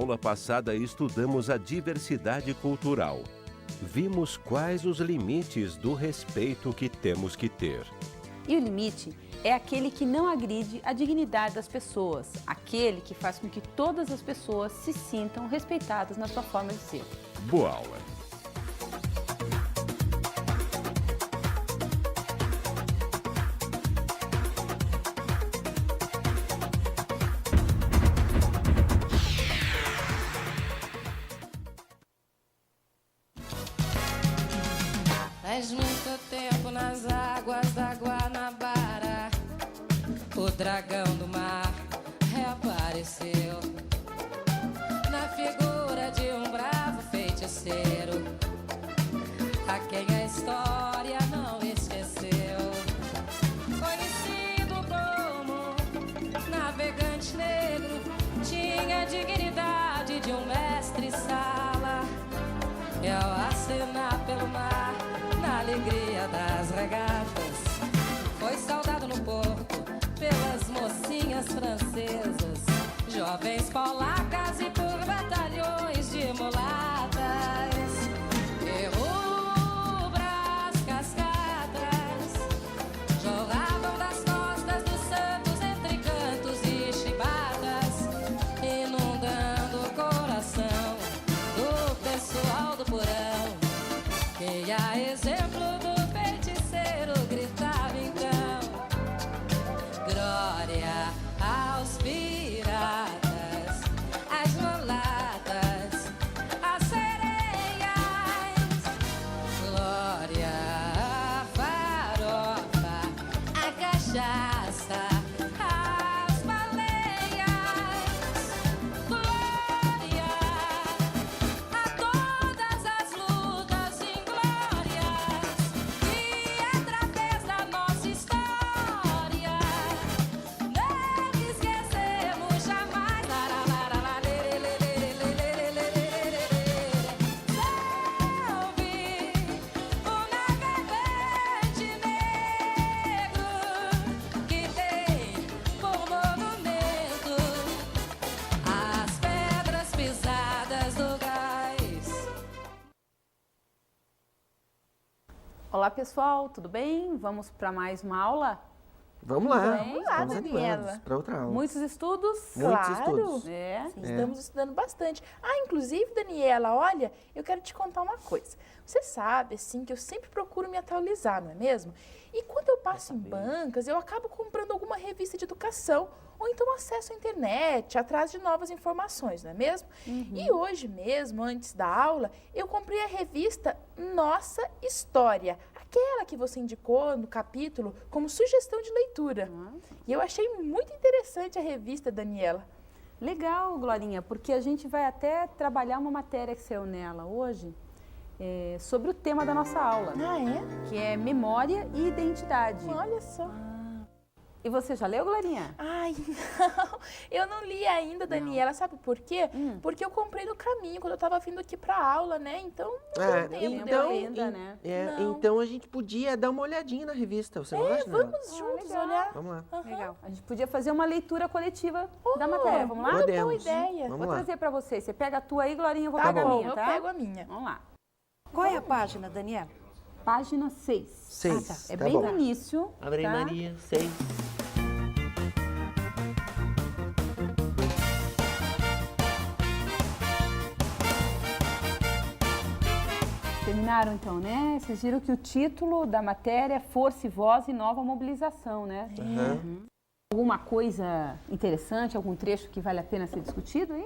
aula passada estudamos a diversidade cultural. Vimos quais os limites do respeito que temos que ter. E o limite é aquele que não agride a dignidade das pessoas, aquele que faz com que todas as pessoas se sintam respeitadas na sua forma de ser. Boa aula! Faz muito tempo nas águas da Guanabara, o dragão do mar reapareceu na figura de um bravo feiticeiro, a quem a história não esqueceu. Conhecido como navegante negro, tinha a dignidade de um mestre-sala, e ao acenar pelo mar, na alegria das regatas, foi saudado no porto pelas mocinhas francesas, jovens polacas e por batalhões de mulatas. E rubras cascatas jorravam das costas dos santos entre cantos e chibatas, inundando o coração do pessoal do porão, que a exemplo do feiticeiro gritava então: glória aos piratas, às mulatas, às sereias, glória à farofa, à cachaça, às baleias, glória a todas as lutas inglórias que através da nossa história não esquecemos jamais. Salve o navegante negro que tem por monumento as pedras pisadas do gás. Olá pessoal, tudo bem? Vamos para mais uma aula? Vamos lá. Vamos lá, Estamos Daniela. animados para outra aula. Muitos estudos? Muitos Claro. estudos. É. Sim, estamos estudando bastante. Ah, inclusive, Daniela, olha, eu quero te contar uma coisa. Você sabe, assim, que eu sempre procuro me atualizar, não é mesmo? E quando eu passo em bancas, eu acabo comprando alguma revista de educação ou então acesso à internet, atrás de novas informações, não é mesmo? E hoje mesmo, antes da aula, eu comprei a revista Nossa História, aquela que você indicou no capítulo como sugestão de leitura. E eu achei muito interessante a revista, Daniela. Legal, Glorinha, porque a gente vai até trabalhar uma matéria que saiu nela hoje sobre o tema da nossa aula, Ah, é? que é memória e identidade. Olha só. E você já leu, Glorinha? Ai, não, eu não li ainda, Daniela. Sabe por quê? Porque eu comprei no caminho, quando eu estava vindo aqui para aula, né? Então, não deu tempo. então- ainda, né? Não. Então a gente podia dar uma olhadinha na revista, você não acha? Nela? Vamos juntos legal. olhar. Vamos lá. Legal. A gente podia fazer uma leitura coletiva da matéria. Vamos lá? Muito boa Podemos. ideia. Vamos Vou lá. trazer para você. Você pega a tua aí, Glorinha, eu vou Tá pegar a bom, minha, eu tá? pego a minha. Vamos lá. Qual é a página, Daniela? Página 6. 6. Tá. É Tá bem bom. no início. Abre aí, tá? Maria. 6. Terminaram então, né? Vocês viram que o título da matéria é Força e Voz e Nova Mobilização, né? Alguma coisa interessante, algum trecho que vale a pena ser discutido aí?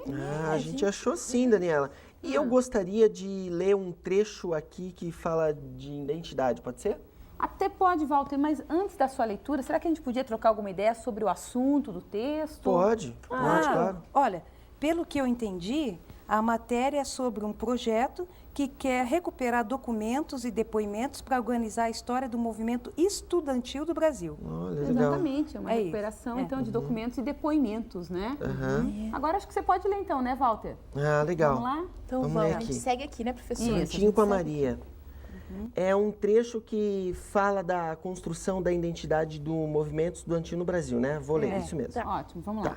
A gente achou sim, Daniela. E eu gostaria de ler um trecho aqui que fala de identidade, pode ser? Até pode, Walter, mas antes da sua leitura, será que a gente podia trocar alguma ideia sobre o assunto do texto? Pode, claro. Olha, pelo que eu entendi, a matéria é sobre um projeto que quer recuperar documentos e depoimentos para organizar a história do movimento estudantil do Brasil. Olha, legal. Exatamente, é uma É isso, recuperação é. então de documentos e depoimentos, né? Aham. Agora acho que você pode ler então, né, Walter? Ah, legal. Vamos lá? Então Vamos vamos, ler a gente aqui. segue aqui, né, professor? Isso. Juntinho com a Maria. É um trecho que fala da construção da identidade do movimento estudantil no Brasil, né? Vou ler, isso mesmo. Ótimo, vamos lá. Tá.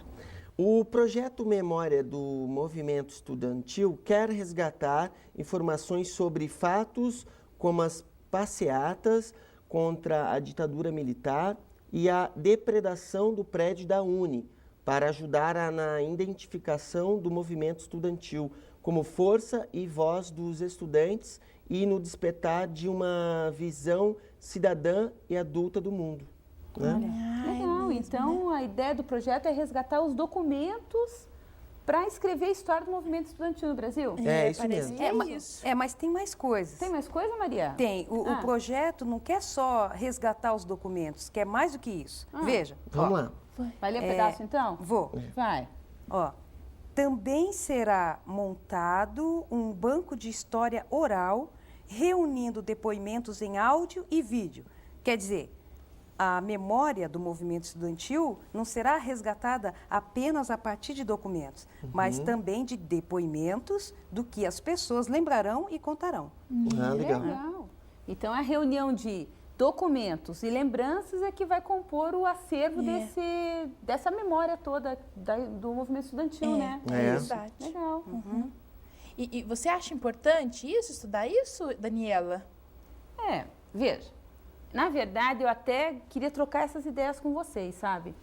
O projeto Memória do Movimento Estudantil quer resgatar informações sobre fatos como as passeatas contra a ditadura militar e a depredação do prédio da UNE, para ajudar na identificação do movimento estudantil como força e voz dos estudantes e no despertar de uma visão cidadã e adulta do mundo. Né? Legal, então a ideia do projeto é resgatar os documentos para escrever a história do movimento estudantil no Brasil. É isso parece mesmo. que é isso. Mas tem mais coisas. Tem mais coisa, Maria? Tem. O projeto não quer só resgatar os documentos, quer mais do que isso. Veja. Vamos lá. Vai ler um pedaço então? Vou. Vai. Ó, também será montado um banco de história oral, reunindo depoimentos em áudio e vídeo. Quer dizer, a memória do movimento estudantil não será resgatada apenas a partir de documentos, mas também de depoimentos do que as pessoas lembrarão e contarão. Ah, legal. Legal. Então a reunião de documentos e lembranças é que vai compor o acervo dessa memória toda do movimento estudantil, né? É. Verdade. Legal. E você acha importante isso, estudar isso, Daniela? Veja, na verdade eu até queria trocar essas ideias com vocês, sabe?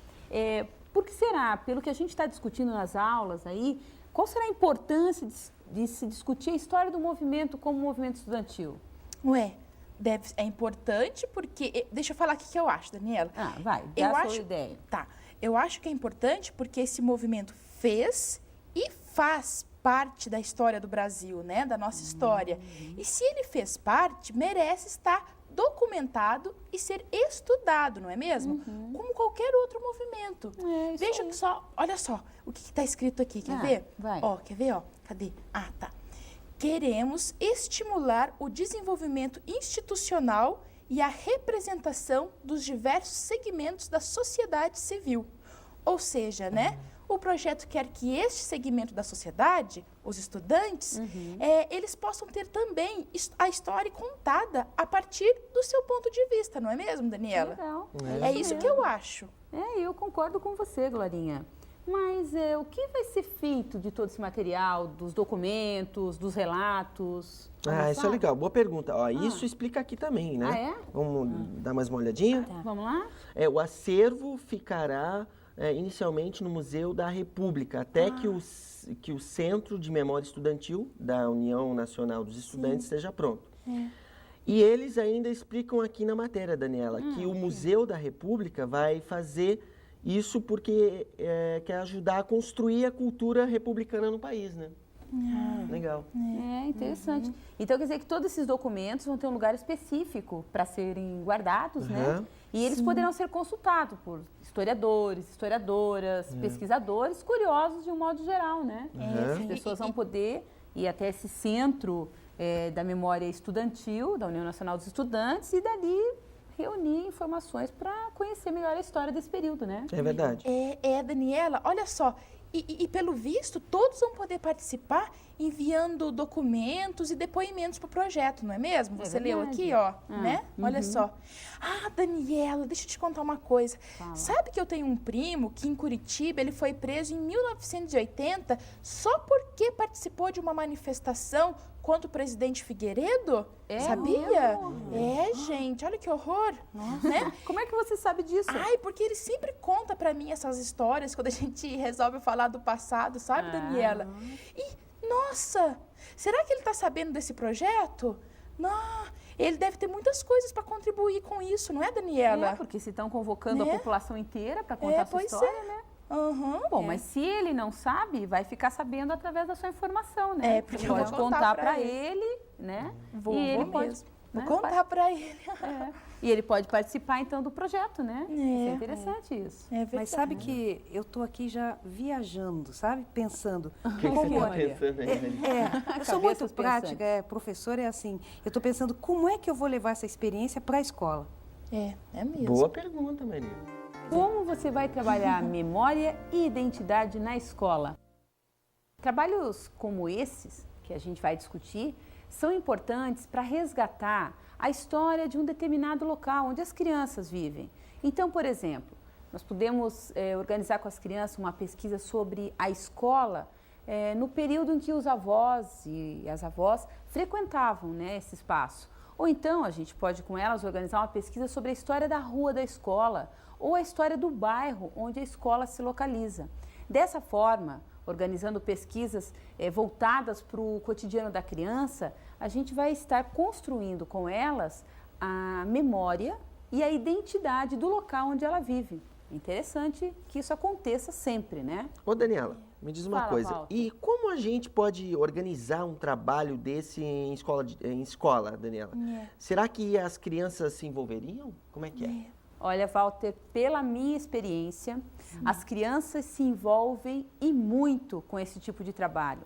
Por que será, pelo que a gente está discutindo nas aulas aí, qual será a importância de se discutir a história do movimento como movimento estudantil? Ué, é importante porque... Deixa eu falar o que eu acho, Daniela. Vai, dá Eu a acho- sua ideia. Tá, eu acho que é importante porque esse movimento fez e faz parte da história do Brasil, né? Da nossa história. E se ele fez parte, merece estar documentado e ser estudado, não é mesmo? Como qualquer outro movimento. É, isso Veja aí. só, olha só o que está escrito aqui, quer Ah, ver? vai. Ó, quer ver, ó? Cadê? Ah, tá. Queremos estimular o desenvolvimento institucional e a representação dos diversos segmentos da sociedade civil. Ou seja, né? O projeto quer que este segmento da sociedade, os estudantes, eles possam ter também a história contada a partir do seu ponto de vista, não é mesmo, Daniela? Legal. É isso que eu acho. Eu concordo com você, Glorinha. Mas o que vai ser feito de todo esse material, dos documentos, dos relatos? Vamos Isso é lá? legal. Boa pergunta. Ó, isso explica aqui também, né? Ah, é? Vamos dar mais uma olhadinha? Vamos lá? O acervo ficará inicialmente no Museu da República, até que o Centro de Memória Estudantil da União Nacional dos Estudantes esteja pronto. E eles ainda explicam aqui na matéria, Daniela, que o Museu da República vai fazer isso porque quer ajudar a construir a cultura republicana no país, né? Legal. Interessante. Então quer dizer que todos esses documentos vão ter um lugar específico para serem guardados, né? E eles poderão ser consultados por historiadores, historiadoras, pesquisadores, curiosos de um modo geral, né? As pessoas vão poder ir até esse centro da memória estudantil, da União Nacional dos Estudantes, e dali reunir informações para conhecer melhor a história desse período, né? É verdade. Daniela, olha só, e pelo visto, todos vão poder participar enviando documentos e depoimentos para o projeto, não é mesmo? Você leu verdade. aqui, ó, né? Olha só. Daniela, deixa eu te contar uma coisa. Sabe que eu tenho um primo que em Curitiba, ele foi preso em 1980 só porque participou de uma manifestação contra o presidente Figueiredo? Sabia? Gente, olha que horror. Né? Como é que você sabe disso? Porque ele sempre conta pra mim essas histórias quando a gente resolve falar do passado, sabe, Daniela? E, nossa, será que ele tá sabendo desse projeto? Não, ele deve ter muitas coisas para contribuir com isso, não é, Daniela? Porque se estão convocando Né? a população inteira para contar a sua pois história, né? Bom, É. mas se ele não sabe, vai ficar sabendo através da sua informação, né? Porque Você eu vou pode contar contar pra para ele. ele, né? Vou e ele mesmo. pode, Vou né, contar pra ele. E ele pode participar, então, do projeto, né? Isso é interessante isso. É verdade. Mas sabe que eu estou aqui já viajando, sabe? Pensando. O que você está pensando aí, Daniela? Eu sou muito Cabeças prática, pensantes. professora é assim. Eu estou pensando como é que eu vou levar essa experiência para a escola. É mesmo. Boa pergunta, Maria. Como você vai trabalhar memória e identidade na escola? Trabalhos como esses, que a gente vai discutir, são importantes para resgatar a história de um determinado local onde as crianças vivem. Então, por exemplo, nós podemos organizar com as crianças uma pesquisa sobre a escola no período em que os avós e as avós frequentavam, né, esse espaço. Ou então a gente pode com elas organizar uma pesquisa sobre a história da rua da escola ou a história do bairro onde a escola se localiza. Dessa forma, organizando pesquisas voltadas para o cotidiano da criança, a gente vai estar construindo com elas a memória e a identidade do local onde ela vive. Interessante que isso aconteça sempre, né? Ô, Daniela, me diz uma Fala, coisa. Walter. E como a gente pode organizar um trabalho desse em escola, Daniela? Será que as crianças se envolveriam? Como é que é? Olha, Walter, pela minha experiência, as crianças se envolvem e muito com esse tipo de trabalho.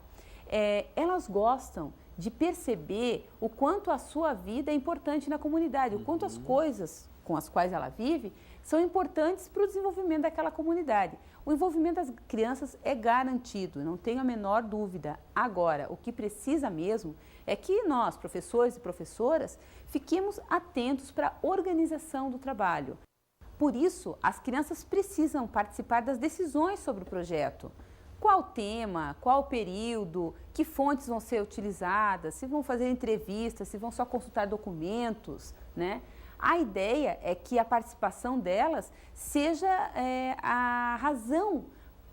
Elas gostam de perceber o quanto a sua vida é importante na comunidade, o quanto as coisas com as quais ela vive são importantes para o desenvolvimento daquela comunidade. O envolvimento das crianças é garantido, não tenho a menor dúvida. Agora, o que precisa mesmo é que nós, professores e professoras, fiquemos atentos para a organização do trabalho. Por isso, as crianças precisam participar das decisões sobre o projeto. Qual tema, qual período, que fontes vão ser utilizadas, se vão fazer entrevistas, se vão só consultar documentos, né? A ideia é que a participação delas seja a razão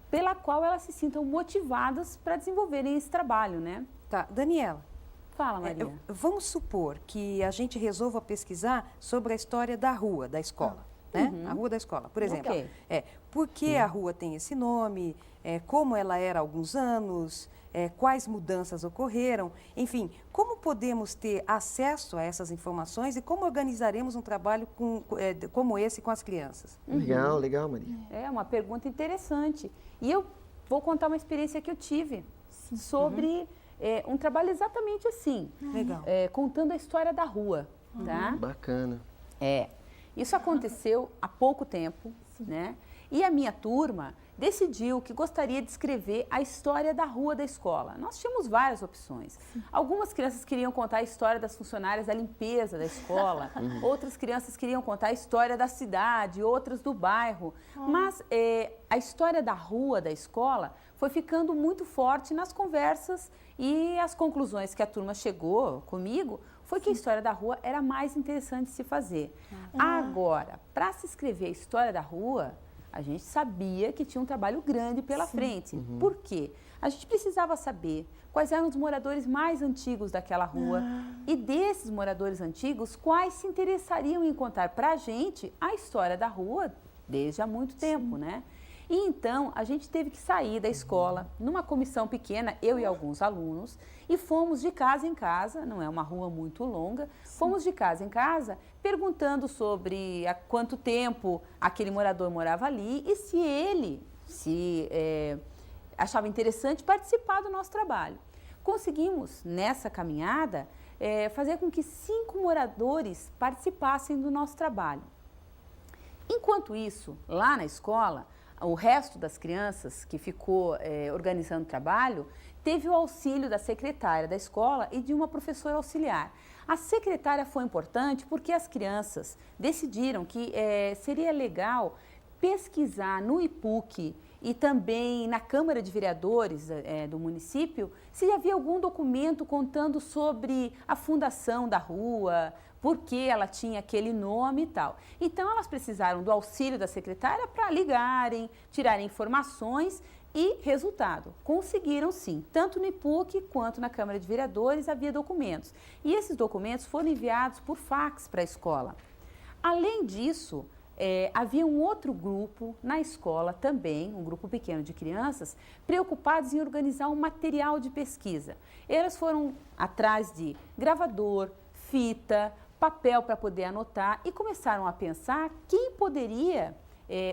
pela qual elas se sintam motivadas para desenvolverem esse trabalho, né? Tá, Daniela, Fala, Maria. vamos supor que a gente resolva pesquisar sobre a história da rua, da escola, né? A rua da escola, por exemplo. Ok. Por que a rua tem esse nome, como ela era há alguns anos, quais mudanças ocorreram, enfim, como podemos ter acesso a essas informações e como organizaremos um trabalho como esse com as crianças? Legal, legal, Maria. É uma pergunta interessante. E eu vou contar uma experiência que eu tive sobre um trabalho exatamente assim. Legal. Contando a história da rua, tá? Bacana. Isso aconteceu há pouco tempo, né? E a minha turma decidiu que gostaria de escrever a história da rua da escola. Nós tínhamos várias opções. Algumas crianças queriam contar a história das funcionárias da limpeza da escola, outras crianças queriam contar a história da cidade, outras do bairro. Mas a história da rua da escola foi ficando muito forte nas conversas e as conclusões que a turma chegou comigo foi que a história da rua era mais interessante de se fazer. Agora, para se escrever a história da rua, a gente sabia que tinha um trabalho grande pela frente. Por quê? A gente precisava saber quais eram os moradores mais antigos daquela rua e desses moradores antigos, quais se interessariam em contar para a gente a história da rua desde há muito tempo, né? E então, a gente teve que sair da escola, numa comissão pequena, eu e alguns alunos, e fomos de casa em casa, não é uma rua muito longa, fomos de casa em casa perguntando sobre há quanto tempo aquele morador morava ali e se ele achava interessante participar do nosso trabalho. Conseguimos, nessa caminhada, fazer com que 5 moradores participassem do nosso trabalho. Enquanto isso, lá na escola, o resto das crianças que ficou organizando o trabalho teve o auxílio da secretária da escola e de uma professora auxiliar. A secretária foi importante porque as crianças decidiram que seria legal pesquisar no IPUC e também na Câmara de Vereadores do município se havia algum documento contando sobre a fundação da rua, por que ela tinha aquele nome e tal. Então, elas precisaram do auxílio da secretária para ligarem, tirarem informações e, resultado, conseguiram sim. Tanto no IPUC quanto na Câmara de Vereadores havia documentos. E esses documentos foram enviados por fax para a escola. Além disso, havia um outro grupo na escola também, um grupo pequeno de crianças, preocupados em organizar um material de pesquisa. Elas foram atrás de gravador, fita, papel para poder anotar e começaram a pensar quem poderia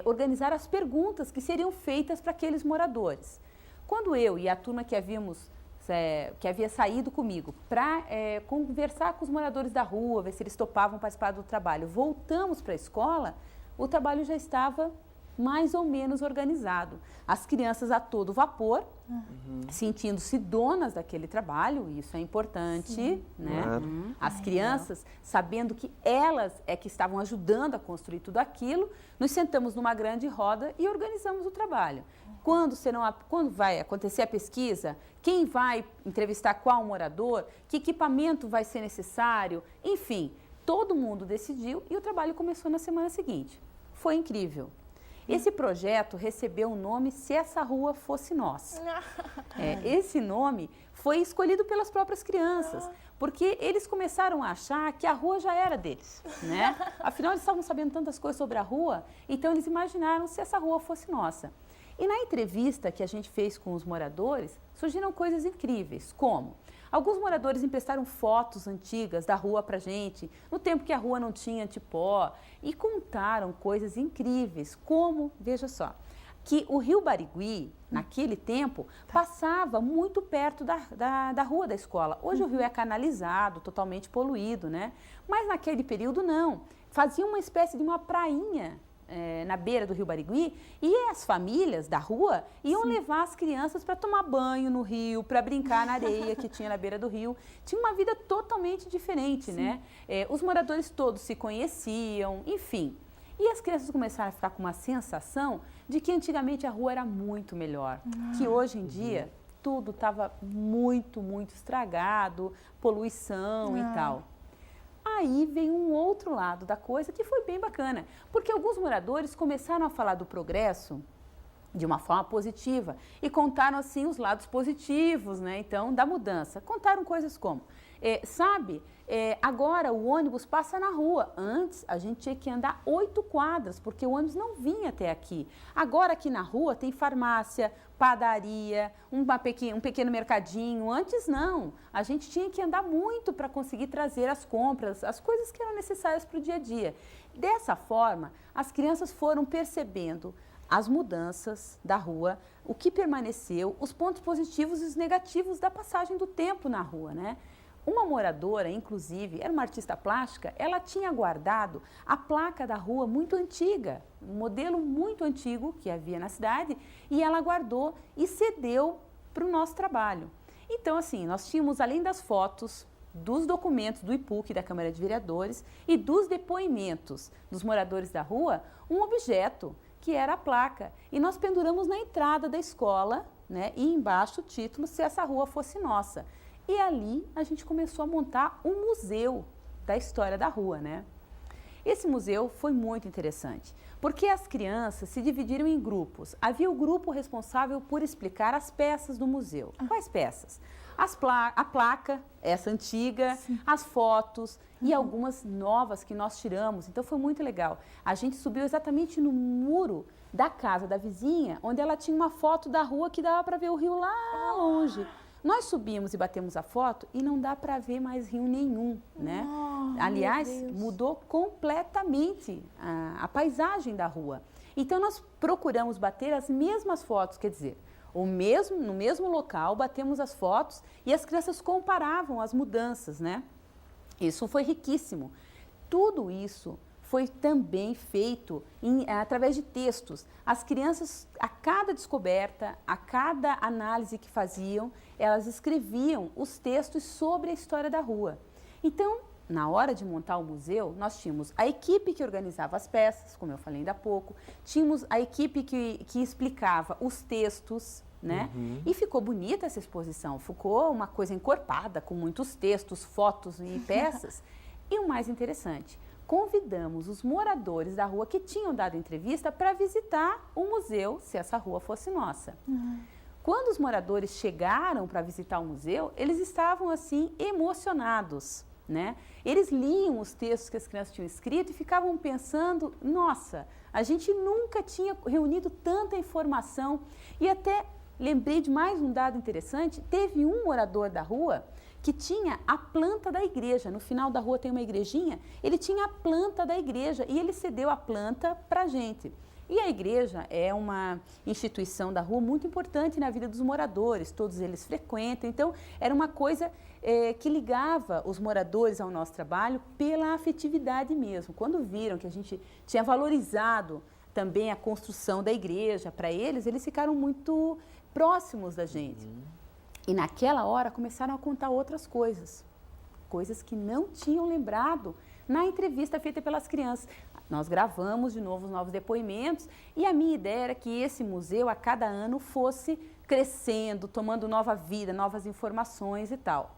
organizar as perguntas que seriam feitas para aqueles moradores. Quando eu e a turma que havia saído comigo para conversar com os moradores da rua, ver se eles topavam participar do trabalho, voltamos para a escola, o trabalho já estava mais ou menos organizado. As crianças a todo vapor, sentindo-se donas daquele trabalho, isso é importante, né? Claro. As crianças, sabendo que elas é que estavam ajudando a construir tudo aquilo, nos sentamos numa grande roda e organizamos o trabalho. Quando vai acontecer a pesquisa, quem vai entrevistar qual morador, que equipamento vai ser necessário, enfim, todo mundo decidiu e o trabalho começou na semana seguinte. Foi incrível. Esse projeto recebeu o nome Se Essa Rua Fosse Nossa. Esse nome foi escolhido pelas próprias crianças, porque eles começaram a achar que a rua já era deles, né? Afinal, eles estavam sabendo tantas coisas sobre a rua, então eles imaginaram se essa rua fosse nossa. E na entrevista que a gente fez com os moradores, surgiram coisas incríveis, como alguns moradores emprestaram fotos antigas da rua pra gente, no tempo que a rua não tinha antipó, e contaram coisas incríveis, como, veja só, que o rio Barigui, naquele tempo, passava muito perto da rua da escola. Hoje o rio é canalizado, totalmente poluído, né? Mas naquele período não, fazia uma espécie de uma prainha na beira do rio Barigui, e as famílias da rua iam levar as crianças para tomar banho no rio, para brincar na areia que tinha na beira do rio. Tinha uma vida totalmente diferente, né? Os moradores todos se conheciam, enfim. E as crianças começaram a ficar com uma sensação de que antigamente a rua era muito melhor, que hoje em dia tudo estava muito, muito estragado, poluição e tal. Aí veio um outro lado da coisa que foi bem bacana, porque alguns moradores começaram a falar do progresso de uma forma positiva e contaram assim os lados positivos, né? Então, da mudança. Contaram coisas como, agora o ônibus passa na rua. Antes a gente tinha que andar 8 quadras, porque o ônibus não vinha até aqui. Agora aqui na rua tem farmácia, padaria, um pequeno mercadinho. Antes não, a gente tinha que andar muito para conseguir trazer as compras, as coisas que eram necessárias para o dia a dia. Dessa forma, as crianças foram percebendo as mudanças da rua, o que permaneceu, os pontos positivos e os negativos da passagem do tempo na rua, né? Uma moradora, inclusive, era uma artista plástica, ela tinha guardado a placa da rua muito antiga, um modelo muito antigo que havia na cidade, e ela guardou e cedeu para o nosso trabalho. Então, assim, nós tínhamos, além das fotos, dos documentos do IPUC, da Câmara de Vereadores, e dos depoimentos dos moradores da rua, um objeto, que era a placa. E nós penduramos na entrada da escola, né, e embaixo o título, Se Essa Rua Fosse Nossa. E ali a gente começou a montar um museu da história da rua, né? Esse museu foi muito interessante, porque as crianças se dividiram em grupos. Havia o grupo responsável por explicar as peças do museu. Quais peças? A placa, essa antiga, as fotos e algumas novas que nós tiramos. Então foi muito legal. A gente subiu exatamente no muro da casa da vizinha, onde ela tinha uma foto da rua que dava para ver o rio lá longe. Nós subimos e batemos a foto e não dá para ver mais rio nenhum, né? Aliás, mudou completamente a paisagem da rua. Então, nós procuramos bater as mesmas fotos, quer dizer, no mesmo local, batemos as fotos e as crianças comparavam as mudanças, né? Isso foi riquíssimo. Tudo isso foi também feito através de textos. As crianças, a cada descoberta, a cada análise que faziam, elas escreviam os textos sobre a história da rua. Então, na hora de montar o museu, nós tínhamos a equipe que organizava as peças, como eu falei ainda há pouco, tínhamos a equipe que explicava os textos, né? E ficou bonita essa exposição, ficou uma coisa encorpada, com muitos textos, fotos e peças. E o mais interessante, convidamos os moradores da rua que tinham dado entrevista para visitar o museu Se Essa Rua Fosse Nossa. Quando os moradores chegaram para visitar o museu, eles estavam assim emocionados, né? Eles liam os textos que as crianças tinham escrito e ficavam pensando, nossa, a gente nunca tinha reunido tanta informação. E até lembrei de mais um dado interessante, teve um morador da rua que tinha a planta da igreja. No final da rua tem uma igrejinha, ele tinha a planta da igreja e ele cedeu a planta para a gente. E a igreja é uma instituição da rua muito importante na vida dos moradores, todos eles frequentam, então era uma coisa que ligava os moradores ao nosso trabalho pela afetividade mesmo. Quando viram que a gente tinha valorizado também a construção da igreja. Para eles ficaram muito próximos da gente. E naquela hora começaram a contar outras coisas, coisas que não tinham lembrado na entrevista feita pelas crianças. Nós gravamos de novo os novos depoimentos e a minha ideia era que esse museu a cada ano fosse crescendo, tomando nova vida, novas informações e tal.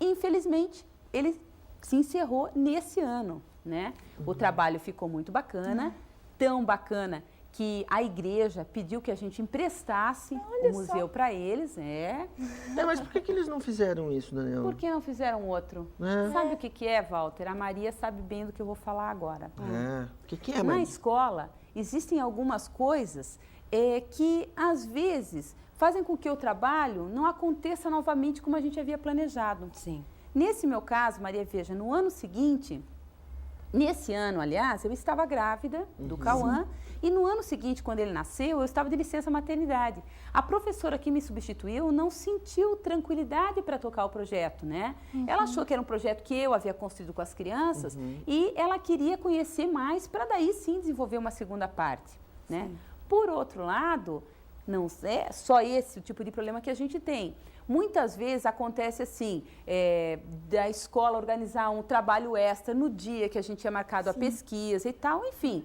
Infelizmente, ele se encerrou nesse ano, né? O trabalho ficou muito bacana, tão bacana que a igreja pediu que a gente emprestasse o museu para eles, Mas por que eles não fizeram isso, Daniela? Por que não fizeram outro? Sabe o que é, Walter? A Maria sabe bem do que eu vou falar agora. O que é, Na Maria? escola, existem algumas coisas que, às vezes, fazem com que o trabalho não aconteça novamente como a gente havia planejado. Sim. Nesse meu caso, Maria, veja, no ano seguinte, nesse ano, aliás, eu estava grávida do Cauã e no ano seguinte, quando ele nasceu, eu estava de licença maternidade. A professora que me substituiu não sentiu tranquilidade para tocar o projeto, né? Ela achou que era um projeto que eu havia construído com as crianças e ela queria conhecer mais para daí sim desenvolver uma segunda parte, né? Por outro lado, não é só esse o tipo de problema que a gente tem. Muitas vezes acontece assim, da escola organizar um trabalho extra no dia que a gente tinha marcado a pesquisa e tal, enfim,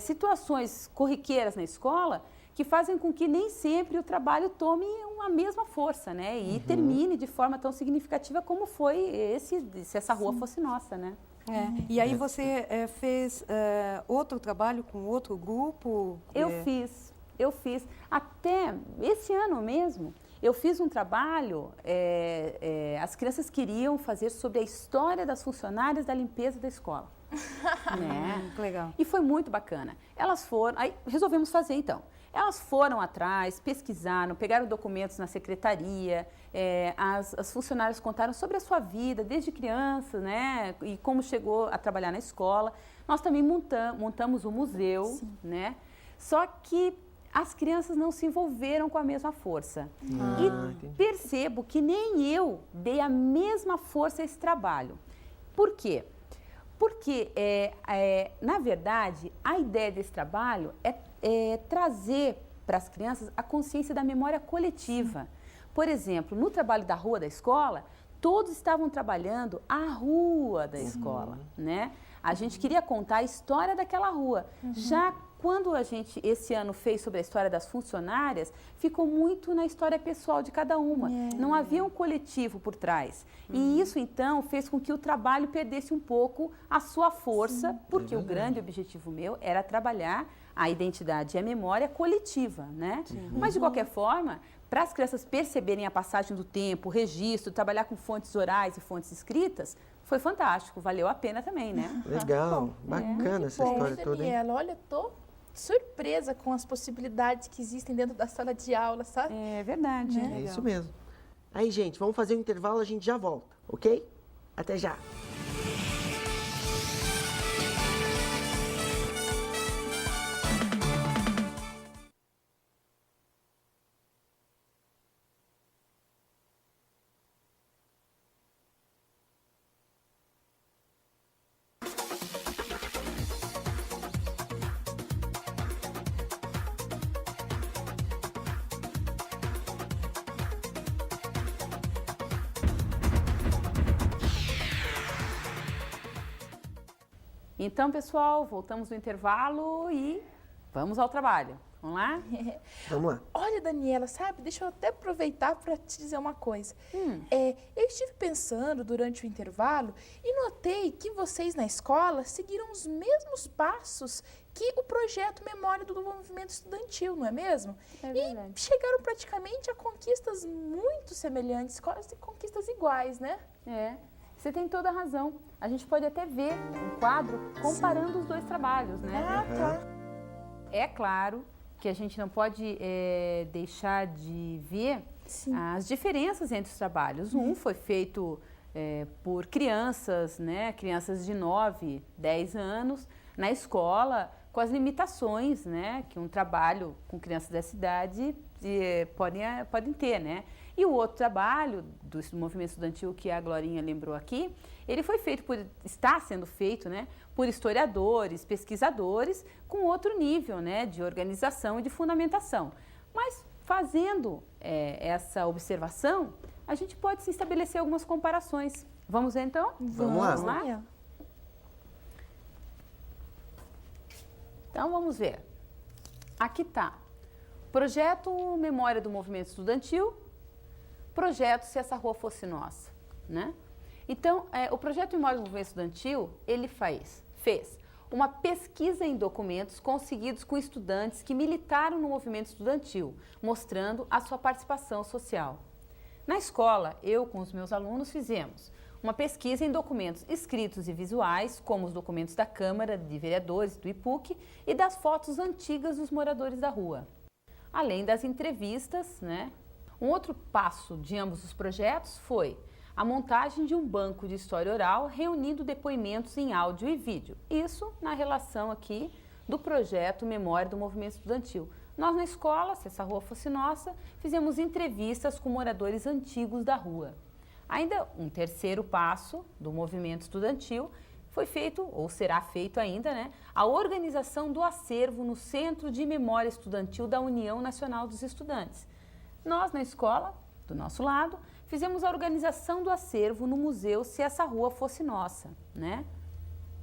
situações corriqueiras na escola que fazem com que nem sempre o trabalho tome uma mesma força, né? E termine de forma tão significativa como foi se essa rua fosse nossa, né? E aí você fez outro trabalho com outro grupo? Eu fiz. Até esse ano mesmo, eu fiz um trabalho, as crianças queriam fazer sobre a história das funcionárias da limpeza da escola. Né? Que legal. E foi muito bacana. Elas foram, aí resolvemos fazer então. Elas foram atrás, pesquisaram, pegaram documentos na secretaria, as funcionárias contaram sobre a sua vida desde criança, né? E como chegou a trabalhar na escola. Nós também montamos um museu, né? Só que as crianças não se envolveram com a mesma força. E percebo que nem eu dei a mesma força a esse trabalho. Por quê? Porque, na verdade, a ideia desse trabalho é trazer para as crianças a consciência da memória coletiva. Por exemplo, no trabalho da rua da escola, todos estavam trabalhando a rua da escola, né? A gente queria contar a história daquela rua. Já quando a gente, esse ano, fez sobre a história das funcionárias, ficou muito na história pessoal de cada uma. Não havia um coletivo por trás. E isso, então, fez com que o trabalho perdesse um pouco a sua força, porque o grande objetivo meu era trabalhar a identidade e a memória coletiva, né? Mas, de qualquer forma, para as crianças perceberem a passagem do tempo, o registro, trabalhar com fontes orais e fontes escritas, foi fantástico, valeu a pena também, né? Legal, bacana essa história toda, hein? Daniela, olha, tô surpresa com as possibilidades que existem dentro da sala de aula, sabe? É verdade. É isso mesmo. Aí, gente, vamos fazer um intervalo, a gente já volta, ok? Até já. Então, pessoal, voltamos do intervalo e vamos ao trabalho. Vamos lá? Vamos lá. Olha, Daniela, sabe, deixa eu até aproveitar para te dizer uma coisa. Eu estive pensando durante o intervalo e notei que vocês na escola seguiram os mesmos passos que o projeto Memória do Movimento Estudantil, não é mesmo? É verdade. E chegaram praticamente a conquistas muito semelhantes, quase conquistas iguais, né? Você tem toda a razão. A gente pode até ver um quadro comparando os dois trabalhos, né? É claro que a gente não pode deixar de ver as diferenças entre os trabalhos. Um foi feito por crianças, né? Crianças de 9, 10 anos, na escola, com as limitações, né? Que um trabalho com crianças dessa idade podem ter, né? E o outro trabalho do movimento estudantil que a Glorinha lembrou aqui, ele está sendo feito, né, por historiadores, pesquisadores, com outro nível, né, de organização e de fundamentação. Mas fazendo essa observação, a gente pode se estabelecer algumas comparações. Vamos ver então? Vamos lá. Daniela. Então vamos ver. Aqui está. Projeto Memória do Movimento Estudantil, projeto Se Essa Rua Fosse Nossa, né? Então, o projeto Memória do Movimento Estudantil, ele fez uma pesquisa em documentos conseguidos com estudantes que militaram no movimento estudantil, mostrando a sua participação social. Na escola, eu com os meus alunos fizemos uma pesquisa em documentos escritos e visuais, como os documentos da Câmara de Vereadores, do IPUC, e das fotos antigas dos moradores da rua. Além das entrevistas, né? Um outro passo de ambos os projetos foi a montagem de um banco de história oral reunindo depoimentos em áudio e vídeo. Isso na relação aqui do projeto Memória do Movimento Estudantil. Nós na escola, Se Essa Rua Fosse Nossa, fizemos entrevistas com moradores antigos da rua. Ainda um terceiro passo do movimento estudantil foi feito, ou será feito ainda, né, a organização do acervo no Centro de Memória Estudantil da União Nacional dos Estudantes. Nós, na escola, do nosso lado, fizemos a organização do acervo no museu Se Essa Rua Fosse Nossa, né?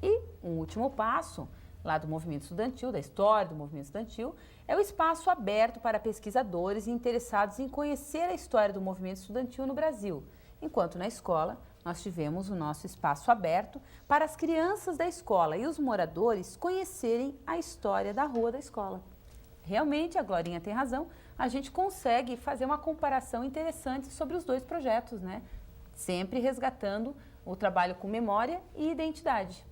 E um último passo, lá do movimento estudantil, da história do movimento estudantil, é o espaço aberto para pesquisadores e interessados em conhecer a história do movimento estudantil no Brasil. Enquanto na escola, nós tivemos o nosso espaço aberto para as crianças da escola e os moradores conhecerem a história da rua da escola. Realmente, a Glorinha tem razão, a gente consegue fazer uma comparação interessante sobre os dois projetos, né? Sempre resgatando o trabalho com memória e identidade.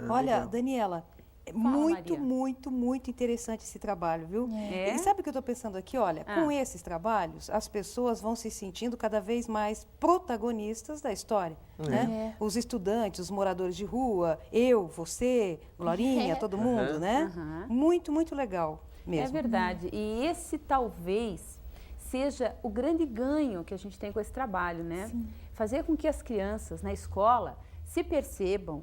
Olha, Legal. Daniela, é Fala, muito, Maria. muito, muito interessante esse trabalho, viu? É? E sabe o que eu estou pensando aqui? Olha, com esses trabalhos, as pessoas vão se sentindo cada vez mais protagonistas da história, né? Os estudantes, os moradores de rua, eu, você, Glorinha, todo mundo, né? Aham. Muito, muito legal É mesmo. verdade. E esse talvez seja o grande ganho que a gente tem com esse trabalho, né? Fazer com que as crianças na escola se percebam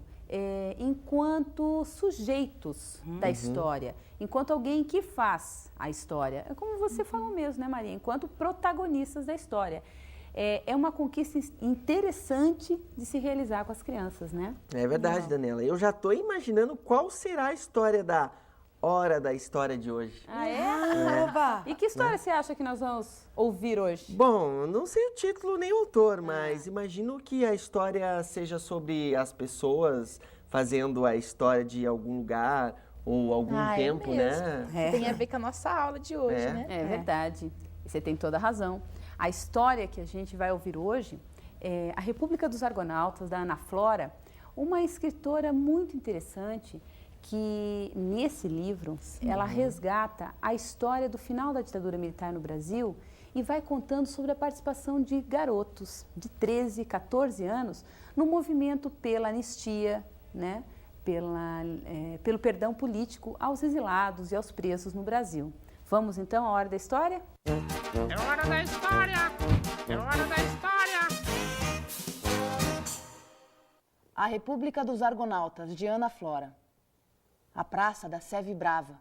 enquanto sujeitos da história, enquanto alguém que faz a história. É como você falou mesmo, né, Maria? Enquanto protagonistas da história. É uma conquista interessante de se realizar com as crianças, né? É verdade, Daniela. Eu já estou imaginando qual será a história da Hora da História de hoje. Ah, é? Oba! E que história você acha que nós vamos ouvir hoje? Bom, não sei o título nem o autor, mas imagino que a história seja sobre as pessoas fazendo a história de algum lugar ou algum tempo, né? Tem a ver com a nossa aula de hoje, É. né? É verdade. Você tem toda a razão. A história que a gente vai ouvir hoje é A República dos Argonautas, da Ana Flora, uma escritora muito interessante que, nesse livro, ela resgata a história do final da ditadura militar no Brasil e vai contando sobre a participação de garotos de 13, 14 anos no movimento pela anistia, né? Pelo perdão político aos exilados e aos presos no Brasil. Vamos então à hora da história? É hora da história! É hora da história! A República dos Argonautas, de Ana Flora. A praça da Sé vibrava.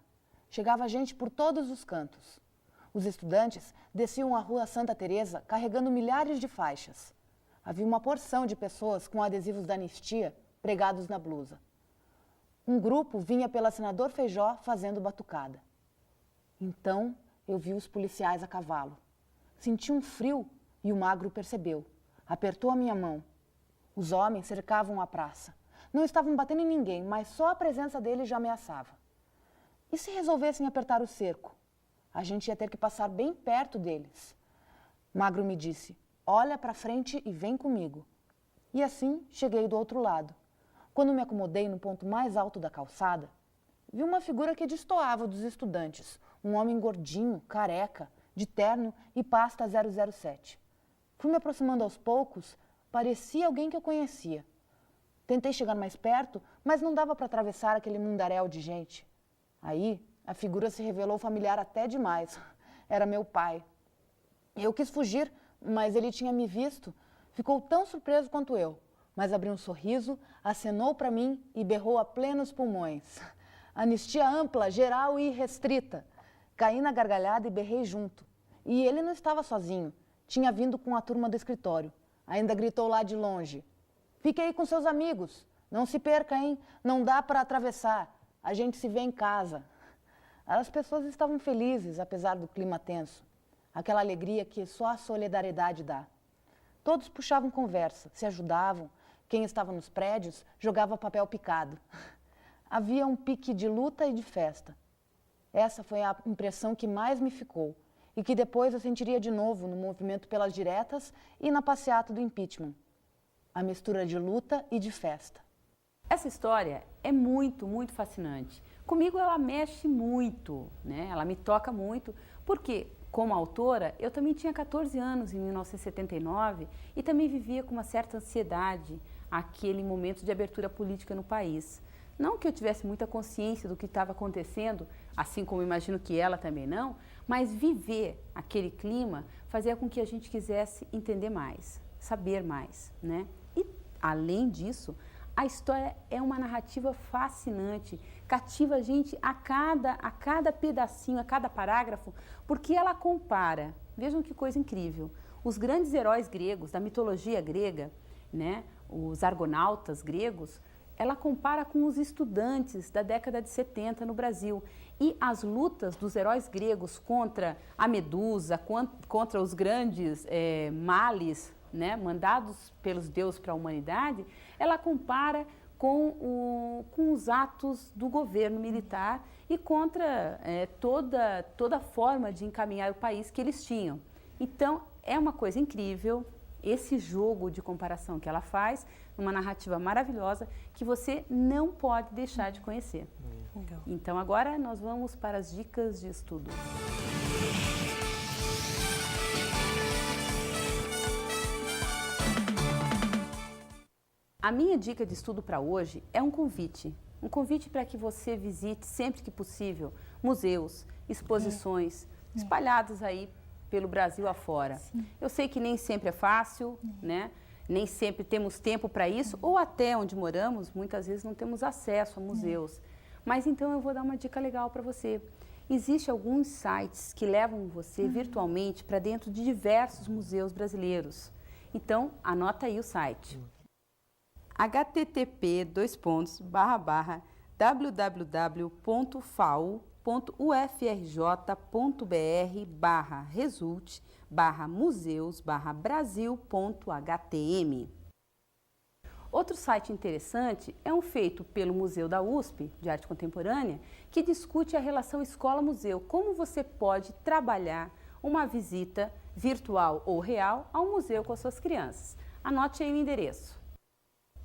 Chegava gente por todos os cantos. Os estudantes desciam a rua Santa Teresa carregando milhares de faixas. Havia uma porção de pessoas com adesivos da anistia pregados na blusa. Um grupo vinha pela Senador Feijó fazendo batucada. Então eu vi os policiais a cavalo. Senti um frio e o magro percebeu. Apertou a minha mão. Os homens cercavam a praça. Não estavam batendo em ninguém, mas só a presença deles já ameaçava. E se resolvessem apertar o cerco? A gente ia ter que passar bem perto deles. Magro me disse, olha para frente e vem comigo. E assim cheguei do outro lado. Quando me acomodei no ponto mais alto da calçada, vi uma figura que destoava dos estudantes. Um homem gordinho, careca, de terno e pasta 007. Fui me aproximando aos poucos, parecia alguém que eu conhecia. Tentei chegar mais perto, mas não dava para atravessar aquele mundaréu de gente. Aí, a figura se revelou familiar até demais. era meu pai. Eu quis fugir, mas ele tinha me visto. Ficou tão surpreso quanto eu, mas abriu um sorriso, acenou para mim e berrou a plenos pulmões. Anistia ampla, geral e restrita. Caí na gargalhada e berrei junto. E ele não estava sozinho. Tinha vindo com a turma do escritório. Ainda gritou lá de longe: "Fique aí com seus amigos. Não se perca, hein? Não dá para atravessar. A gente se vê em casa." As pessoas estavam felizes, apesar do clima tenso. Aquela alegria que só a solidariedade dá. Todos puxavam conversa, se ajudavam. Quem estava nos prédios jogava papel picado. Havia um pique de luta e de festa. Essa foi a impressão que mais me ficou e que depois eu sentiria de novo no movimento pelas diretas e na passeata do impeachment. A mistura de luta e de festa. Essa história é muito, muito fascinante. Comigo ela mexe muito, né? Ela me toca muito, porque como autora eu também tinha 14 anos em 1979 e também vivia com uma certa ansiedade aquele momento de abertura política no país. Não que eu tivesse muita consciência do que estava acontecendo, assim como imagino que ela também não, mas viver aquele clima fazia com que a gente quisesse entender mais, saber mais, né? E, além disso, a história é uma narrativa fascinante, cativa a gente a cada pedacinho, a cada parágrafo, porque ela compara, vejam que coisa incrível, os grandes heróis gregos, da mitologia grega, né, os argonautas gregos, ela compara com os estudantes da década de 70 no Brasil. E as lutas dos heróis gregos contra a Medusa, contra os grandes males, né, mandados pelos deuses para a humanidade, ela compara com os atos do governo militar e contra toda forma de encaminhar o país que eles tinham. Então, é uma coisa incrível esse jogo de comparação que ela faz, uma narrativa maravilhosa que você não pode deixar de conhecer. Legal. Então, agora nós vamos para as dicas de estudo. A minha dica de estudo para hoje é um convite para que você visite sempre que possível museus, exposições espalhados aí pelo Brasil afora. Sim. Eu sei que nem sempre é fácil, né? Nem sempre temos tempo para isso, ou até onde moramos, muitas vezes não temos acesso a museus. Mas então eu vou dar uma dica legal para você. Existem alguns sites que levam você virtualmente para dentro de diversos museus brasileiros. Então, anota aí o site. http://www.fau.ufrj.br/museus/brasil.htm. Outro site interessante é um feito pelo Museu da USP, de Arte Contemporânea, que discute a relação escola-museu, como você pode trabalhar uma visita virtual ou real ao museu com as suas crianças. Anote aí o endereço.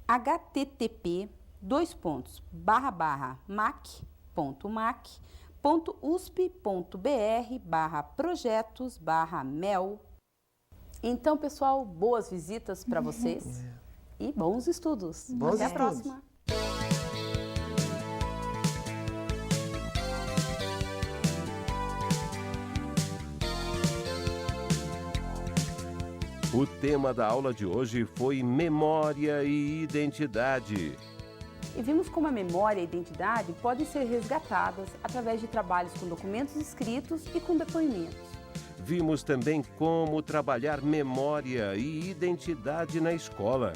http://mac.usp.br/projetos/mel. Então, pessoal, boas visitas para vocês e bons estudos. Bons Até a estudos. próxima. O tema da aula de hoje foi memória e identidade. E vimos como a memória e a identidade podem ser resgatadas através de trabalhos com documentos escritos e com depoimentos. Vimos também como trabalhar memória e identidade na escola.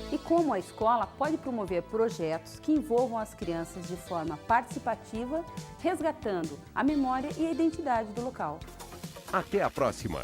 E como a escola pode promover projetos que envolvam as crianças de forma participativa, resgatando a memória e a identidade do local. Até a próxima!